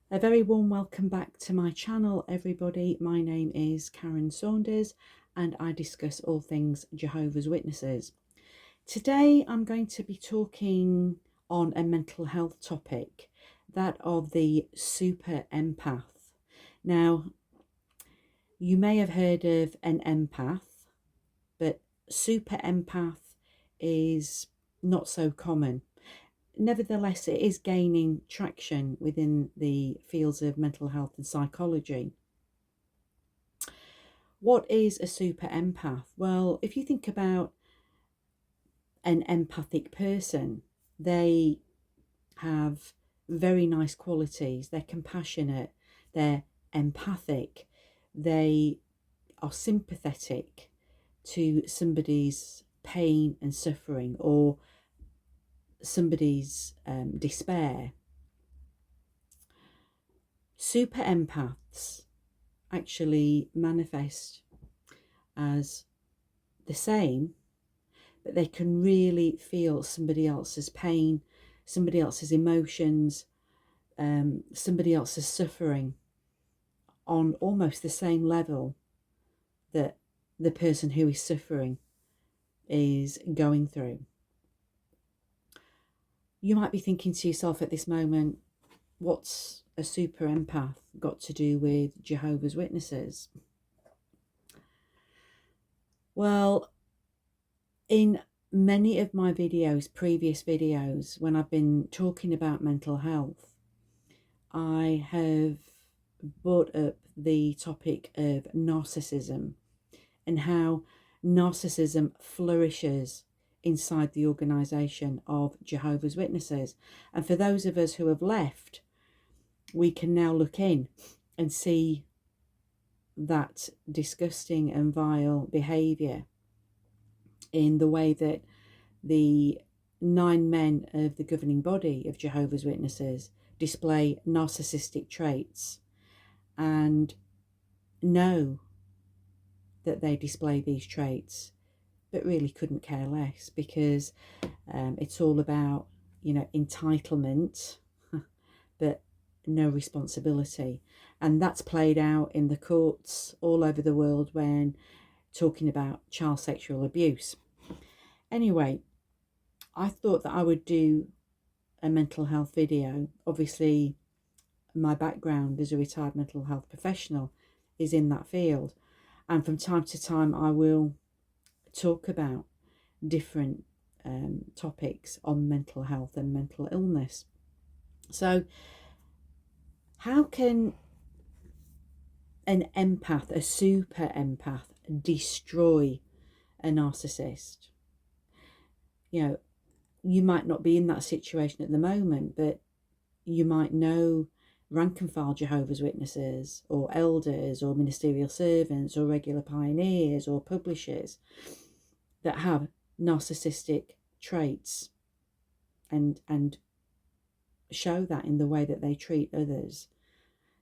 A very warm welcome back to my channel, everybody. My name is Karen Saunders and I discuss all things Jehovah's Witnesses. Today I'm going to be talking on a mental health topic, that of the super empath. Now, you may have heard of an empath, but super empath is not so common. Nevertheless, it is gaining traction within the fields of mental health and psychology. What is a super empath? Well, if you think about an empathic person, they have very nice qualities. They're compassionate, they're empathic, they are sympathetic to somebody's pain and suffering or somebody's despair. Super empaths actually manifest as the same, but they can really feel somebody else's pain, somebody else's emotions, somebody else's suffering on almost the same level that the person who is suffering is going through. You might be thinking to yourself at this moment, what's a super empath got to do with Jehovah's Witnesses? Well, in many of my videos, previous videos, when I've been talking about mental health, I have brought up the topic of narcissism and how narcissism flourishes inside the organisation of Jehovah's Witnesses. And for those of us who have left, we can now look in and see that disgusting and vile behaviour in the way that the 9 men of the governing body of Jehovah's Witnesses display narcissistic traits and know that they display these traits, but really couldn't care less, because it's all about, entitlement, but no responsibility. And that's played out in the courts all over the world when talking about child sexual abuse. Anyway, I thought that I would do a mental health video. Obviously, my background as a retired mental health professional is in that field. And from time to time, I will talk about different topics on mental health and mental illness. So, how can an empath, a super empath, destroy a narcissist? You might not be in that situation at the moment, but you might know rank and file Jehovah's Witnesses or elders or ministerial servants or regular pioneers or publishers that have narcissistic traits and show that in the way that they treat others.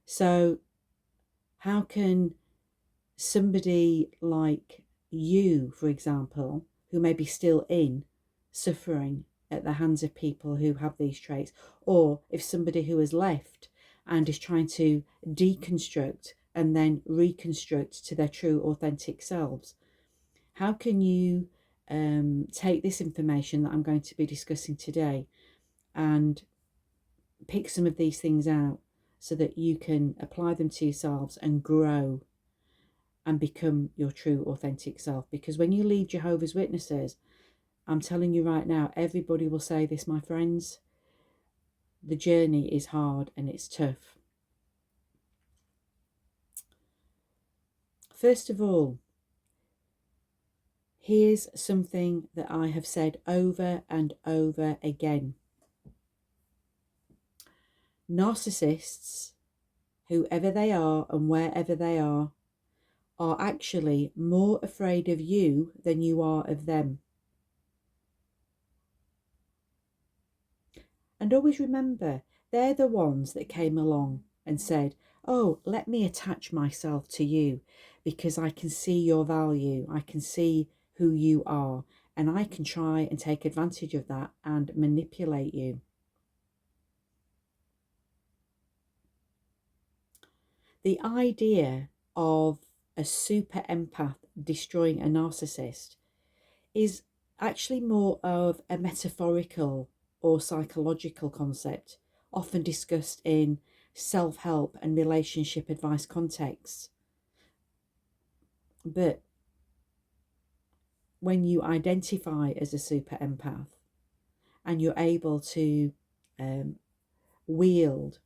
So how can somebody like you, for example, who may be still in suffering at the hands of people who have these traits, or if somebody who has left and is trying to deconstruct and then reconstruct to their true authentic selves, how can you take this information that I'm going to be discussing today and pick some of these things out so that you can apply them to yourselves and grow and become your true authentic self? Because when you leave Jehovah's Witnesses, I'm telling you right now, everybody will say this, my friends, the journey is hard and it's tough. First of all, here's something that I have said over and over again. Narcissists, whoever they are and wherever they are actually more afraid of you than you are of them. And always remember, they're the ones that came along and said, oh, let me attach myself to you because I can see your value, I can see who you are, and I can try and take advantage of that and manipulate you. The idea of a super empath destroying a narcissist is actually more of a metaphorical or psychological concept, often discussed in self-help and relationship advice contexts. But when you identify as a super empath and you're able to wield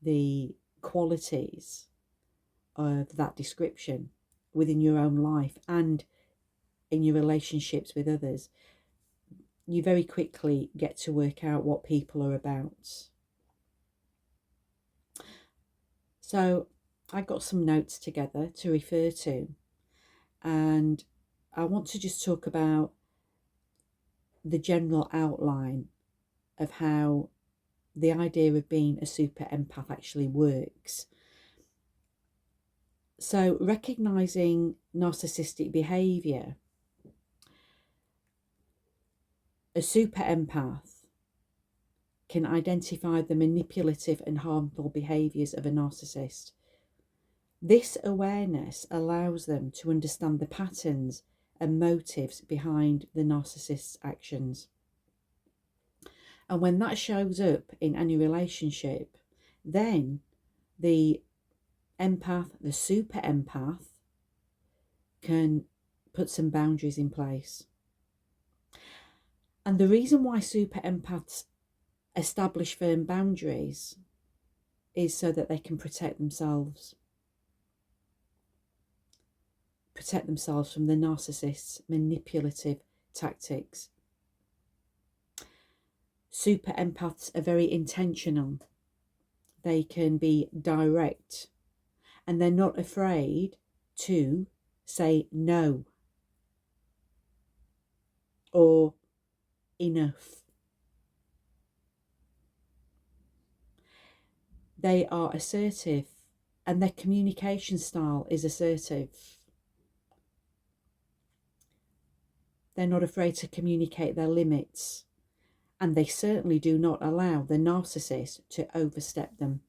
the qualities of that description within your own life and in your relationships with others, you very quickly get to work out what people are about. So I got some notes together to refer to, and I want to just talk about the general outline of how the idea of being a super empath actually works. So recognizing narcissistic behavior, a super empath can identify the manipulative and harmful behaviours of a narcissist. This awareness allows them to understand the patterns and motives behind the narcissist's actions. And when that shows up in any relationship, then the empath, the super empath, can put some boundaries in place. And the reason why super empaths establish firm boundaries is so that they can protect themselves from the narcissist's manipulative tactics. Super empaths are very intentional. They can be direct, and they're not afraid to say no or enough. They are assertive, and their communication style is assertive. They're not afraid to communicate their limits, and they certainly do not allow the narcissist to overstep them.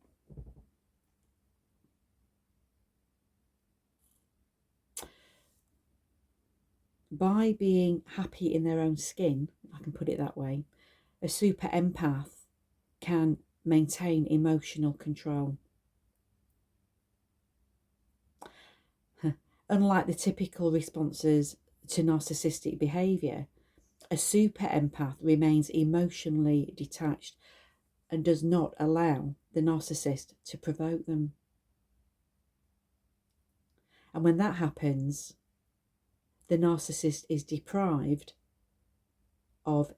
By being happy in their own skin, I can put it that way, a super empath can maintain emotional control. Unlike the typical responses to narcissistic behaviour, a super empath remains emotionally detached and does not allow the narcissist to provoke them. And when that happens, the narcissist is deprived of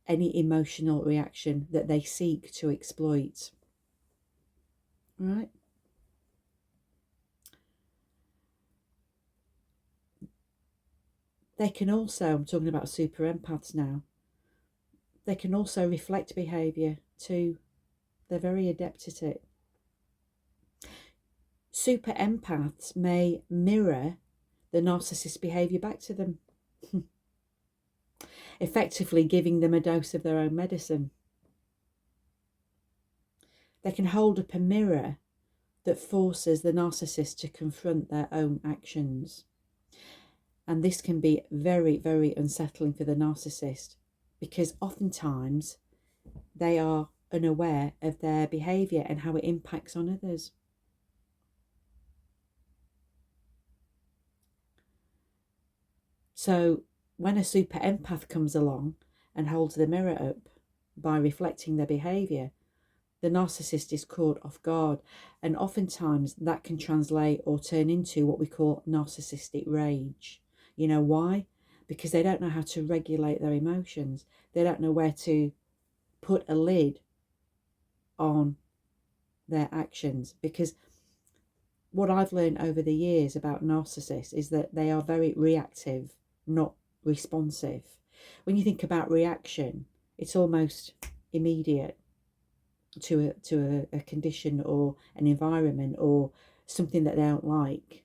any emotional reaction that they seek to exploit. Right? They can also, I'm talking about super empaths now, they can also reflect behaviour too. They're very adept at it. Super empaths may mirror the narcissist's behaviour back to them, effectively giving them a dose of their own medicine. They can hold up a mirror that forces the narcissist to confront their own actions. And this can be very, very unsettling for the narcissist, because oftentimes they are unaware of their behaviour and how it impacts on others. So when a super empath comes along and holds the mirror up by reflecting their behaviour, the narcissist is caught off guard, and oftentimes that can translate or turn into what we call narcissistic rage. You know why? Because they don't know how to regulate their emotions. They don't know where to put a lid on their actions. Because what I've learned over the years about narcissists is that they are very reactive, not responsive. When you think about reaction, it's almost immediate to a condition or an environment or something that they don't like.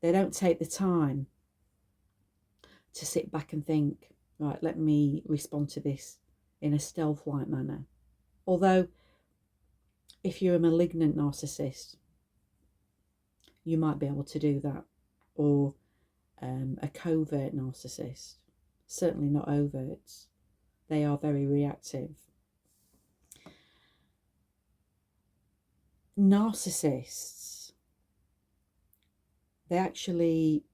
They don't take the time to sit back and think, right, let me respond to this in a stealth-like manner. Although if you're a malignant narcissist, you might be able to do that. Or a covert narcissist, certainly not overt. They are very reactive. Narcissists, they actually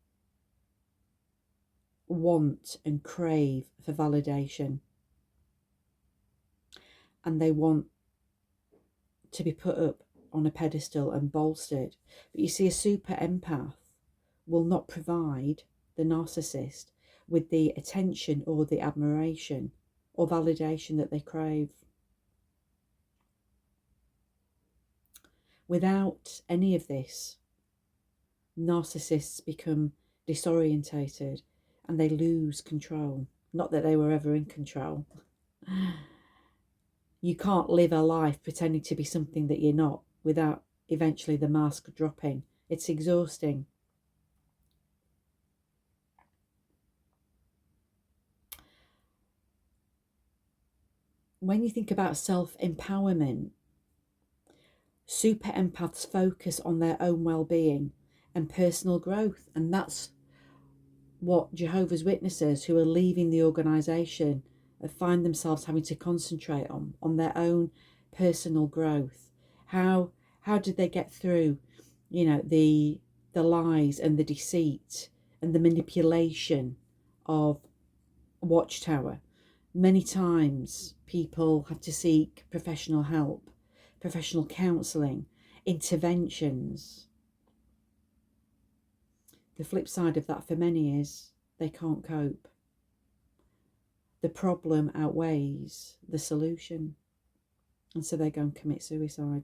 want and crave for validation, and they want to be put up on a pedestal and bolstered. But you see, a super empath will not provide the narcissist with the attention or the admiration or validation that they crave. Without any of this, narcissists become disorientated and they lose control. Not that they were ever in control. You can't live a life pretending to be something that you're not without eventually the mask dropping. It's exhausting. When you think about self-empowerment, super empaths focus on their own well-being and personal growth, and that's what Jehovah's Witnesses who are leaving the organisation find themselves having to concentrate on their own personal growth. How did they get through, the lies and the deceit and the manipulation of Watchtower? Many times people have to seek professional help, professional counselling, interventions. The flip side of that for many is they can't cope. The problem outweighs the solution, and so they go and commit suicide.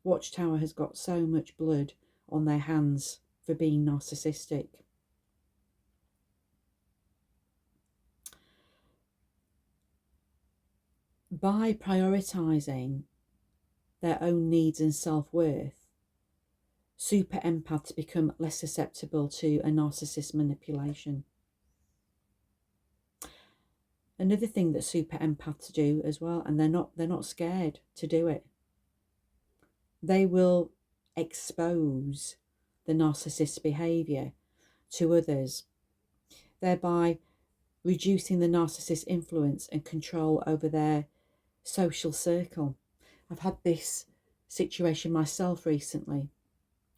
Watchtower has got so much blood on their hands for being narcissistic. By prioritising their own needs and self-worth, super empaths become less susceptible to a narcissist's manipulation. Another thing that super empaths do as well, and they're not scared to do it, they will expose the narcissist's behaviour to others, thereby reducing the narcissist's influence and control over their social circle. I've had this situation myself recently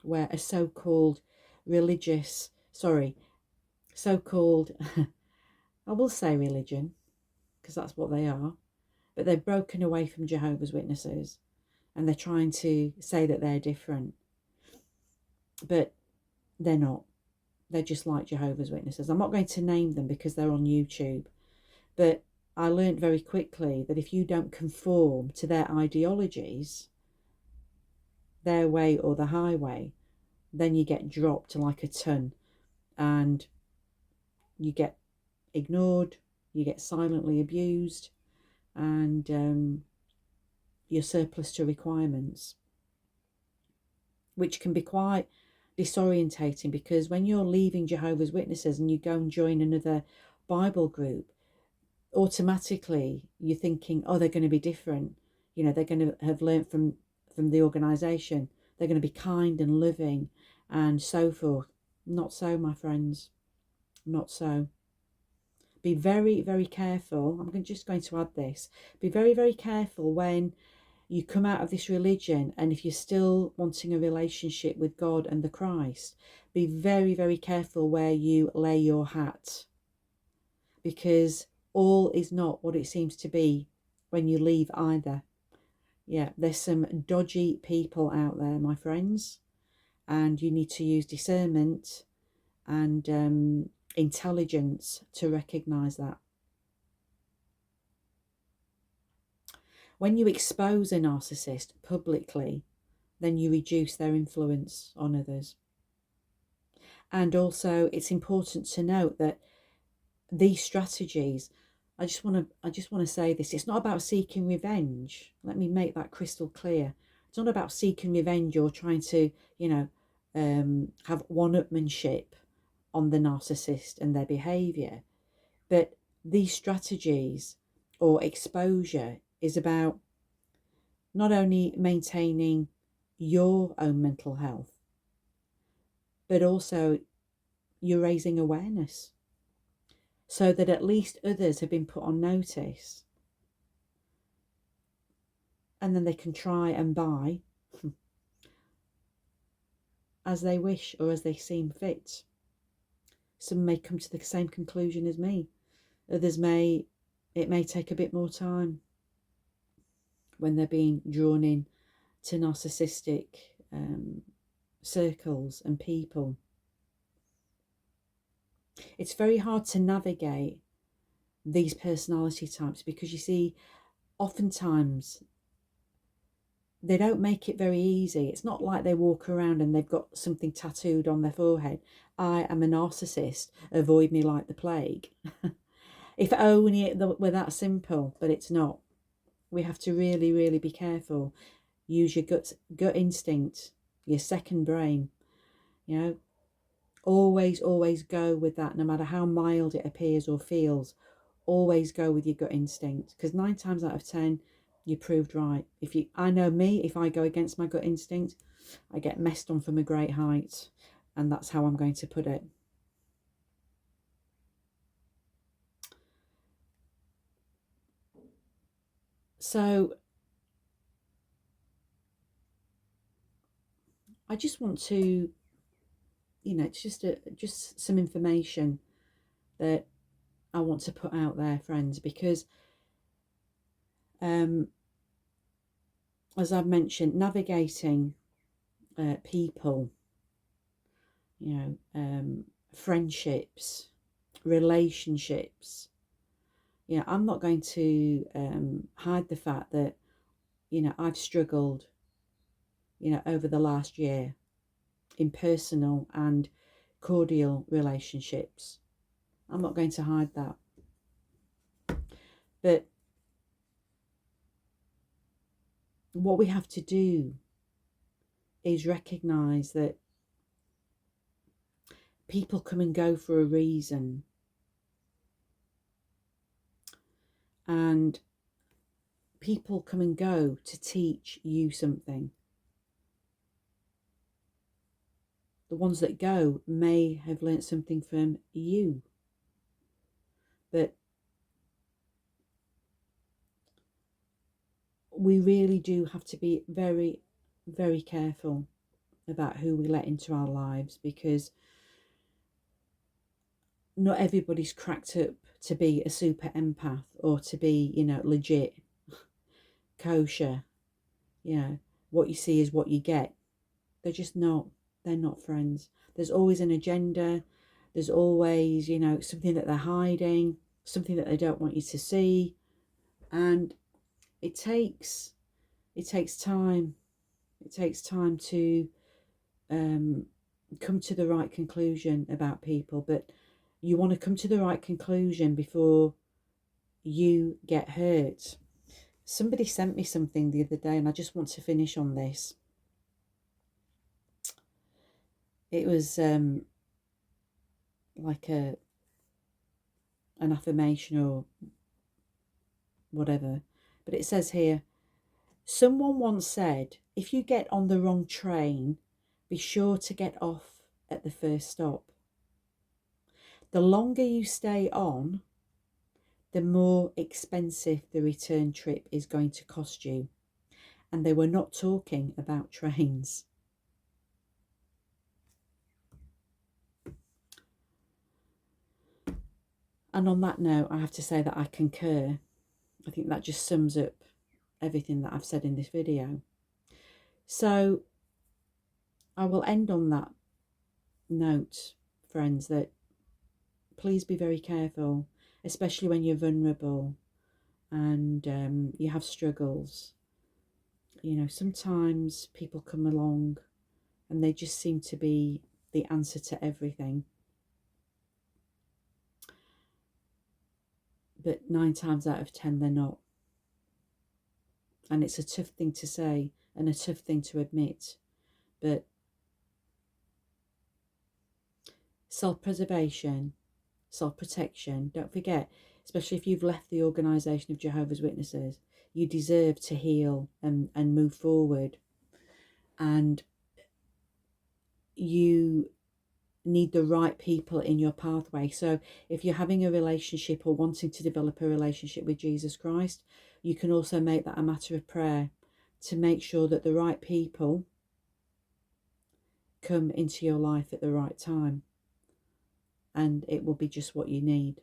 where a so-called I will say religion, because that's what they are, but they've broken away from Jehovah's Witnesses and they're trying to say that they're different, but they're not. They're just like Jehovah's Witnesses. I'm not going to name them because they're on YouTube, but I learned very quickly that if you don't conform to their ideologies, their way or the highway, then you get dropped like a ton and you get ignored, you get silently abused, and you're surplus to requirements, which can be quite disorientating, because when you're leaving Jehovah's Witnesses and you go and join another Bible group, automatically you're thinking, oh, they're going to be different. They're going to have learnt from the organisation. They're going to be kind and loving and so forth. Not so, my friends. Not so. Be very, very careful. I'm just going to add this. Be very, very careful when you come out of this religion, and if you're still wanting a relationship with God and the Christ, be very, very careful where you lay your hat, because all is not what it seems to be when you leave either. Yeah, there's some dodgy people out there, my friends, and you need to use discernment and intelligence to recognise that. When you expose a narcissist publicly, then you reduce their influence on others. And also, it's important to note that these strategies, I just want to say this, it's not about seeking revenge. Let me make that crystal clear. It's not about seeking revenge or trying to, have one-upmanship on the narcissist and their behaviour. But these strategies or exposure is about not only maintaining your own mental health, but also you're raising awareness so that at least others have been put on notice, and then they can try and buy as they wish or as they seem fit. Some may come to the same conclusion as me. Others it may take a bit more time when they're being drawn in to narcissistic circles and people. It's very hard to navigate these personality types because, you see, oftentimes they don't make it very easy. It's not like they walk around and they've got something tattooed on their forehead. I am a narcissist, avoid me like the plague. If only it were that simple, but it's not. We have to really, really be careful. Use your gut instinct, your second brain. You know, always go with that, no matter how mild it appears or feels. Always go with your gut instinct, because 9 times out of 10, you're proved right. I know me, if I go against my gut instinct, I get messed on from a great height, and that's how I'm going to put it. So I just want to, it's just some information that I want to put out there, friends, because as I've mentioned, navigating people, friendships, relationships, I'm not going to hide the fact that, I've struggled, over the last year in personal and cordial relationships. I'm not going to hide that. But what we have to do is recognise that people come and go for a reason. And people come and go to teach you something. The ones that go may have learnt something from you. But we really do have to be very, very careful about who we let into our lives, because not everybody's cracked up to be a super empath or to be, legit, kosher. What you see is what you get. They're just not. They're not friends. There's always an agenda. There's always, something that they're hiding, something that they don't want you to see. And it takes time. It takes time to come to the right conclusion about people. But you want to come to the right conclusion before you get hurt. Somebody sent me something the other day, and I just want to finish on this. It was like an affirmation or whatever. But it says here, someone once said, if you get on the wrong train, be sure to get off at the first stop. The longer you stay on, the more expensive the return trip is going to cost you. And they were not talking about trains. And on that note, I have to say that I concur. I think that just sums up everything that I've said in this video. So I will end on that note, friends, that please be very careful, especially when you're vulnerable and you have struggles. Sometimes people come along and they just seem to be the answer to everything. But 9 times out of 10, they're not. And it's a tough thing to say and a tough thing to admit. But self-preservation, self-protection, don't forget, especially if you've left the organisation of Jehovah's Witnesses, you deserve to heal and move forward. And you need the right people in your pathway. So if you're having a relationship or wanting to develop a relationship with Jesus Christ, you can also make that a matter of prayer to make sure that the right people come into your life at the right time, and it will be just what you need.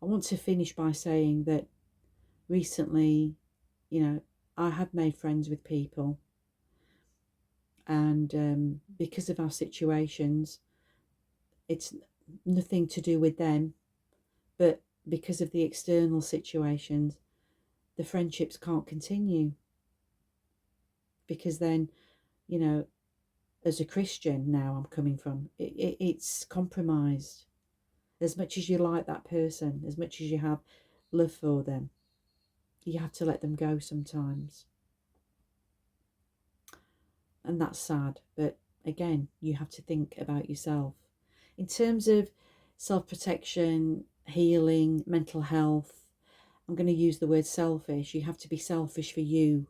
I want to finish by saying that recently, I have made friends with people, and because of our situations, it's nothing to do with them, but because of the external situations, the friendships can't continue. Because then, as a Christian now, I'm coming from, it's compromised. As much as you like that person, as much as you have love for them, you have to let them go sometimes. And that's sad. But again, you have to think about yourself. In terms of self-protection, healing, mental health, I'm going to use the word selfish. You have to be selfish for you.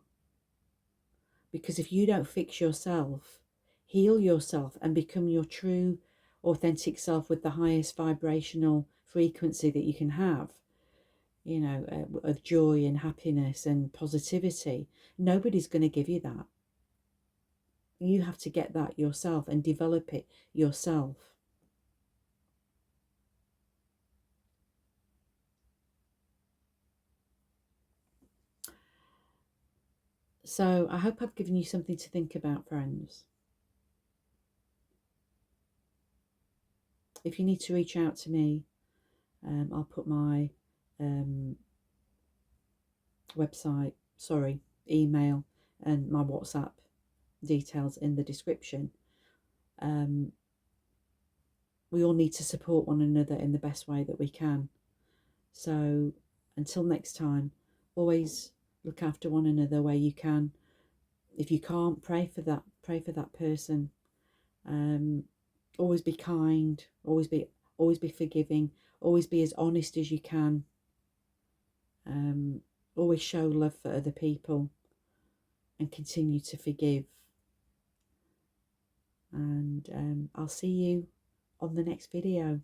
Because if you don't fix yourself, heal yourself and become your true, authentic self with the highest vibrational frequency that you can have, of joy and happiness and positivity, nobody's going to give you that. You have to get that yourself and develop it yourself. So I hope I've given you something to think about, friends. If you need to reach out to me, I'll put my email and my WhatsApp details in the description. We all need to support one another in the best way that we can. So until next time, always look after one another where you can. If you can't, pray for that person. Always be kind, always be forgiving, always be as honest as you can. Always show love for other people and continue to forgive. And I'll see you on the next video.